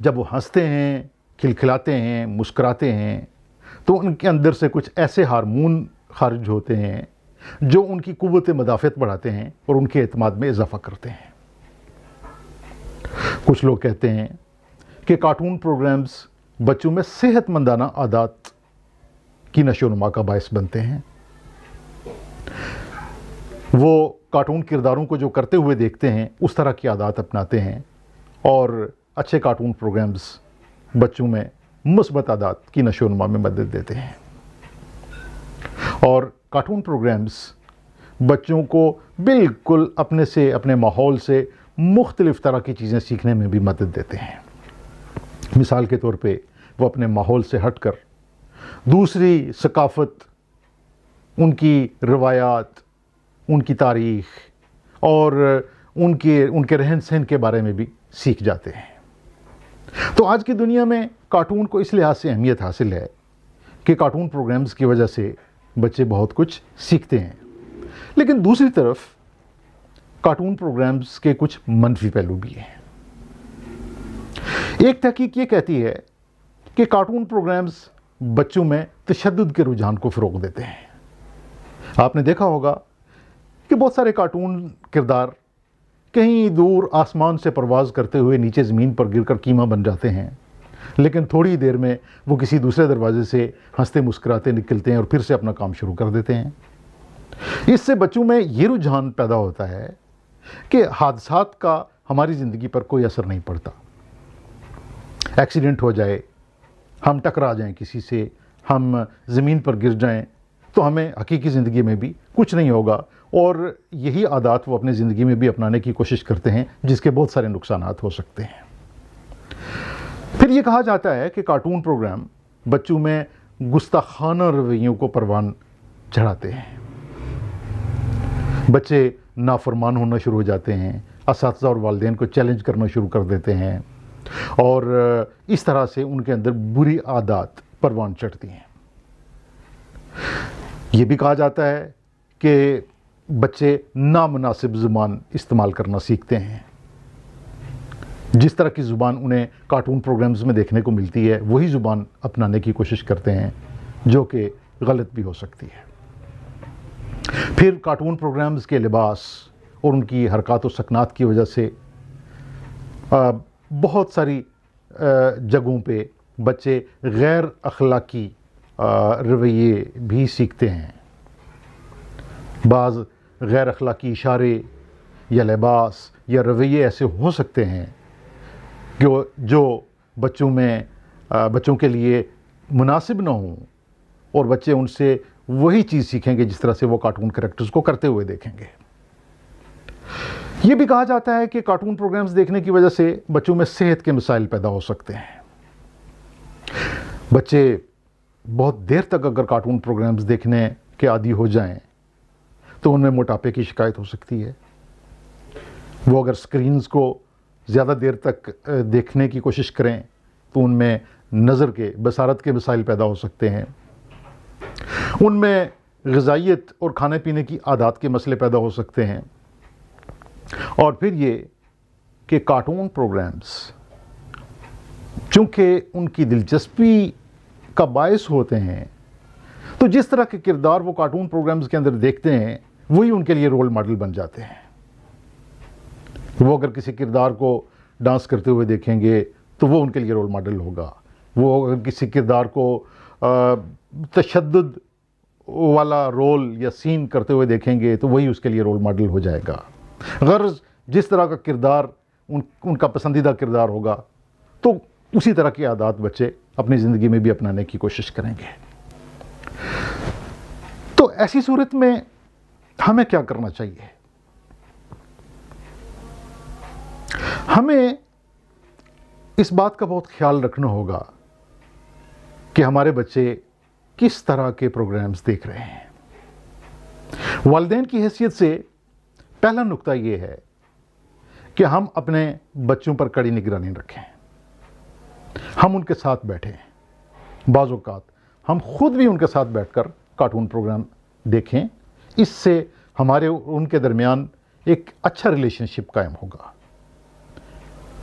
جب وہ ہنستے ہیں، کھلکھلاتے ہیں، مسکراتے ہیں تو ان کے اندر سے کچھ ایسے ہارمون خارج ہوتے ہیں جو ان کی قوت مدافعت بڑھاتے ہیں اور ان کے اعتماد میں اضافہ کرتے ہیں۔ کچھ لوگ کہتے ہیں کہ کارٹون پروگرامز بچوں میں صحت مندانہ عادات کی نشو و نما کا باعث بنتے ہیں۔ وہ کارٹون کرداروں کو جو کرتے ہوئے دیکھتے ہیں اس طرح کی عادات اپناتے ہیں، اور اچھے کارٹون پروگرامز بچوں میں مثبت عادات کی نشو و نما میں مدد دیتے ہیں۔ اور کارٹون پروگرامز بچوں کو بالکل اپنے ماحول سے مختلف طرح کی چیزیں سیکھنے میں بھی مدد دیتے ہیں۔ مثال کے طور پہ وہ اپنے ماحول سے ہٹ کر دوسری ثقافت، ان کی روایات، ان کی تاریخ اور ان کے رہن سہن کے بارے میں بھی سیکھ جاتے ہیں۔ تو آج کی دنیا میں کارٹون کو اس لحاظ سے اہمیت حاصل ہے کہ کارٹون پروگرامز کی وجہ سے بچے بہت کچھ سیکھتے ہیں، لیکن دوسری طرف کارٹون پروگرامز کے کچھ منفی پہلو بھی ہیں۔ ایک تحقیق یہ کہتی ہے کہ کارٹون پروگرامز بچوں میں تشدد کے رجحان کو فروغ دیتے ہیں۔ آپ نے دیکھا ہوگا کہ بہت سارے کارٹون کردار کہیں دور آسمان سے پرواز کرتے ہوئے نیچے زمین پر گر کر کیما بن جاتے ہیں، لیکن تھوڑی دیر میں وہ کسی دوسرے دروازے سے ہنستے مسکراتے نکلتے ہیں اور پھر سے اپنا کام شروع کر دیتے ہیں۔ اس سے بچوں میں یہ رجحان پیدا ہوتا ہے کہ حادثات کا ہماری زندگی پر کوئی اثر نہیں پڑتا۔ ایکسیڈنٹ ہو جائے، ہم ٹکرا جائیں کسی سے، ہم زمین پر گر جائیں تو ہمیں حقیقی زندگی میں بھی کچھ نہیں ہوگا، اور یہی عادات وہ اپنے زندگی میں بھی اپنانے کی کوشش کرتے ہیں جس کے بہت سارے نقصانات ہو سکتے ہیں۔ پھر یہ کہا جاتا ہے کہ کارٹون پروگرام بچوں میں گستاخانہ رویوں کو پروان چڑھاتے ہیں۔ بچے نافرمان ہونا شروع ہو جاتے ہیں، اساتذہ اور والدین کو چیلنج کرنا شروع کر دیتے ہیں، اور اس طرح سے ان کے اندر بری عادات پروان چڑھتی ہیں۔ یہ بھی کہا جاتا ہے کہ بچے نامناسب زبان استعمال کرنا سیکھتے ہیں۔ جس طرح کی زبان انہیں کارٹون پروگرامز میں دیکھنے کو ملتی ہے وہی زبان اپنانے کی کوشش کرتے ہیں، جو کہ غلط بھی ہو سکتی ہے۔ پھر کارٹون پروگرامز کے لباس اور ان کی حرکات و سکنات کی وجہ سے بہت ساری جگہوں پہ بچے غیر اخلاقی رویے بھی سیکھتے ہیں۔ بعض غیر اخلاقی اشارے یا لباس یا رویے ایسے ہو سکتے ہیں کہ جو بچوں کے لیے مناسب نہ ہوں، اور بچے ان سے وہی چیز سیکھیں گے جس طرح سے وہ کارٹون کریکٹرز کو کرتے ہوئے دیکھیں گے۔ یہ بھی کہا جاتا ہے کہ کارٹون پروگرامز دیکھنے کی وجہ سے بچوں میں صحت کے مسائل پیدا ہو سکتے ہیں۔ بچے بہت دیر تک اگر کارٹون پروگرامز دیکھنے کے عادی ہو جائیں تو ان میں موٹاپے کی شکایت ہو سکتی ہے۔ وہ اگر سکرینز کو زیادہ دیر تک دیکھنے کی کوشش کریں تو ان میں نظر کے، بصارت کے مسائل پیدا ہو سکتے ہیں۔ ان میں غذائیت اور کھانے پینے کی عادات کے مسئلے پیدا ہو سکتے ہیں۔ اور پھر یہ کہ کارٹون پروگرامز چونکہ ان کی دلچسپی کا باعث ہوتے ہیں، تو جس طرح کے کردار وہ کارٹون پروگرامز کے اندر دیکھتے ہیں وہی ان کے لیے رول ماڈل بن جاتے ہیں۔ وہ اگر کسی کردار کو ڈانس کرتے ہوئے دیکھیں گے تو وہ ان کے لیے رول ماڈل ہوگا۔ وہ اگر کسی کردار کو تشدد والا رول یا سین کرتے ہوئے دیکھیں گے تو وہی اس کے لیے رول ماڈل ہو جائے گا۔ غرض جس طرح کا کردار ان کا پسندیدہ کردار ہوگا تو اسی طرح کی عادات بچے اپنی زندگی میں بھی اپنانے کی کوشش کریں گے۔ تو ایسی صورت میں ہمیں کیا کرنا چاہیے؟ ہمیں اس بات کا بہت خیال رکھنا ہوگا کہ ہمارے بچے کس طرح کے پروگرامز دیکھ رہے ہیں۔ والدین کی حیثیت سے پہلا نقطہ یہ ہے کہ ہم اپنے بچوں پر کڑی نگرانی رکھیں، ہم ان کے ساتھ بیٹھیں۔ بعض اوقات ہم خود بھی ان کے ساتھ بیٹھ کر کارٹون پروگرام دیکھیں، اس سے ہمارے ان کے درمیان ایک اچھا ریلیشن شپ قائم ہوگا،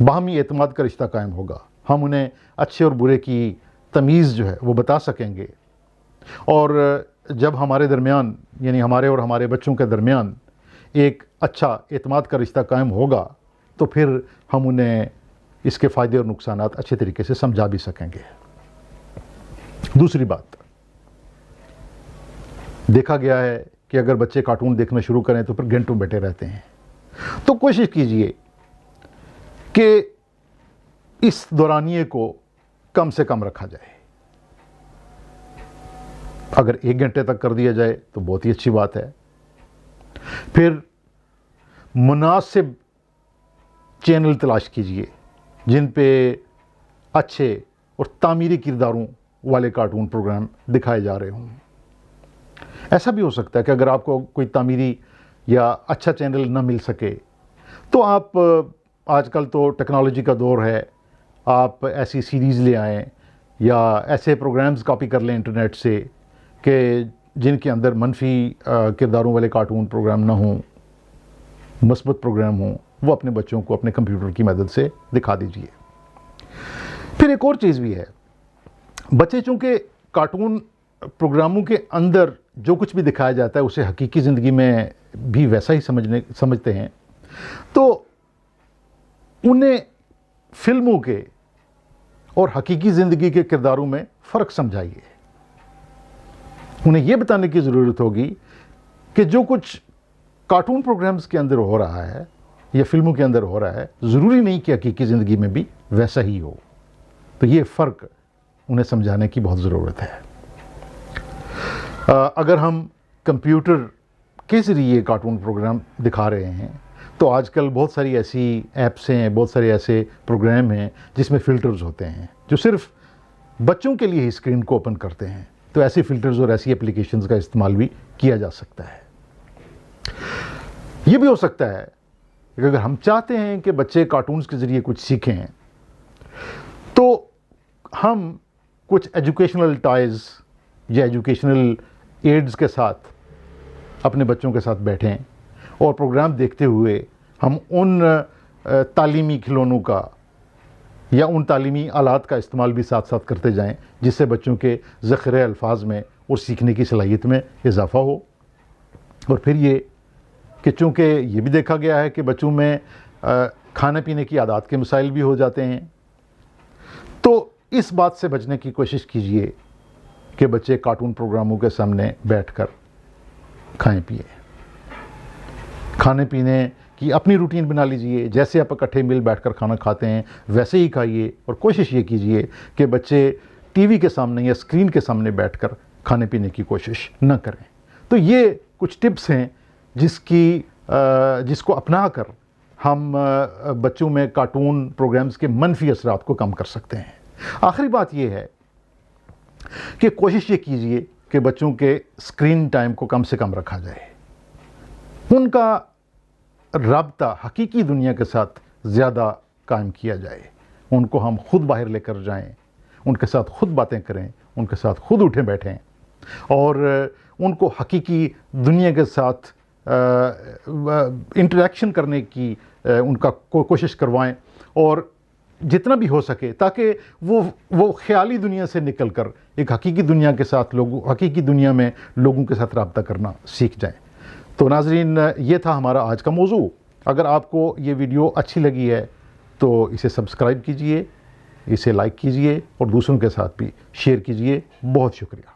باہمی اعتماد کا رشتہ قائم ہوگا، ہم انہیں اچھے اور برے کی تمیز جو ہے وہ بتا سکیں گے، اور جب ہمارے درمیان یعنی ہمارے اور ہمارے بچوں کے درمیان ایک اچھا اعتماد کا رشتہ قائم ہوگا تو پھر ہم انہیں اس کے فائدے اور نقصانات اچھے طریقے سے سمجھا بھی سکیں گے۔ دوسری بات، دیکھا گیا ہے کہ اگر بچے کارٹون دیکھنا شروع کریں تو پھر گھنٹوں بیٹھے رہتے ہیں، تو کوشش کیجئے کہ اس دورانیے کو کم سے کم رکھا جائے۔ اگر 1 گھنٹے تک کر دیا جائے تو بہت ہی اچھی بات ہے۔ پھر مناسب چینل تلاش کیجئے جن پہ اچھے اور تعمیری کرداروں والے کارٹون پروگرام دکھائے جا رہے ہوں۔ ایسا بھی ہو سکتا ہے کہ اگر آپ کو کوئی تعمیری یا اچھا چینل نہ مل سکے تو آپ، آج کل تو ٹیکنالوجی کا دور ہے، آپ ایسی سیریز لے آئیں یا ایسے پروگرامز کاپی کر لیں انٹرنیٹ سے کہ جن کے اندر منفی کرداروں والے کارٹون پروگرام نہ ہوں، مثبت پروگرام ہوں، وہ اپنے بچوں کو اپنے کمپیوٹر کی مدد سے دکھا دیجئے۔ پھر ایک اور چیز بھی ہے، بچے چونکہ کارٹون پروگراموں کے اندر جو کچھ بھی دکھایا جاتا ہے اسے حقیقی زندگی میں بھی ویسا ہی سمجھتے ہیں، تو انہیں فلموں کے اور حقیقی زندگی کے کرداروں میں فرق سمجھائیے۔ انہیں یہ بتانے کی ضرورت ہوگی کہ جو کچھ کارٹون پروگرامز کے اندر ہو رہا ہے یا فلموں کے اندر ہو رہا ہے ضروری نہیں کہ حقیقی زندگی میں بھی ویسا ہی ہو۔ تو یہ فرق انہیں سمجھانے کی بہت ضرورت ہے۔ اگر ہم کمپیوٹر کے ذریعے کارٹون پروگرام دکھا رہے ہیں تو آج کل بہت ساری ایسی ایپس ہیں، بہت سارے ایسے پروگرام ہیں جس میں فلٹرز ہوتے ہیں جو صرف بچوں کے لیے ہی اسکرین کو اوپن کرتے ہیں، تو ایسے فلٹرز اور ایسی اپلیکیشنز کا استعمال بھی کیا جا سکتا ہے۔ یہ بھی ہو سکتا ہے کہ اگر ہم چاہتے ہیں کہ بچے کارٹونز کے ذریعے کچھ سیکھیں تو ہم کچھ ایجوکیشنل ٹائز یا ایجوکیشنل ایڈز کے ساتھ اپنے بچوں کے ساتھ بیٹھیں اور پروگرام دیکھتے ہوئے ہم ان تعلیمی کھلونوں کا یا ان تعلیمی آلات کا استعمال بھی ساتھ ساتھ کرتے جائیں جس سے بچوں کے ذخیرہ الفاظ میں اور سیکھنے کی صلاحیت میں اضافہ ہو۔ اور پھر یہ کہ چونکہ یہ بھی دیکھا گیا ہے کہ بچوں میں کھانے پینے کی عادات کے مسائل بھی ہو جاتے ہیں، تو اس بات سے بچنے کی کوشش کیجئے کہ بچے کارٹون پروگراموں کے سامنے بیٹھ کر کھائیں پیئیں۔ کھانے پینے کی اپنی روٹین بنا لیجئے، جیسے آپ اکٹھے مل بیٹھ کر کھانا کھاتے ہیں ویسے ہی کھائیے، اور کوشش یہ کیجئے کہ بچے ٹی وی کے سامنے یا اسکرین کے سامنے بیٹھ کر کھانے پینے کی کوشش نہ کریں۔ تو یہ کچھ ٹپس ہیں جس کو اپنا کر ہم بچوں میں کارٹون پروگرامز کے منفی اثرات کو کم کر سکتے ہیں۔ آخری بات یہ ہے کہ کوشش یہ کیجئے کہ بچوں کے اسکرین ٹائم کو کم سے کم رکھا جائے، ان کا رابطہ حقیقی دنیا کے ساتھ زیادہ قائم کیا جائے، ان کو ہم خود باہر لے کر جائیں، ان کے ساتھ خود باتیں کریں، ان کے ساتھ خود اٹھیں بیٹھیں، اور ان کو حقیقی دنیا کے ساتھ انٹریکشن کرنے کی ان کا کوشش کروائیں، اور جتنا بھی ہو سکے تاکہ وہ خیالی دنیا سے نکل کر ایک حقیقی دنیا کے ساتھ حقیقی دنیا میں لوگوں کے ساتھ رابطہ کرنا سیکھ جائیں۔ تو ناظرین، یہ تھا ہمارا آج کا موضوع۔ اگر آپ کو یہ ویڈیو اچھی لگی ہے تو اسے سبسکرائب کیجئے، اسے لائک کیجئے اور دوسروں کے ساتھ بھی شیئر کیجئے۔ بہت شکریہ۔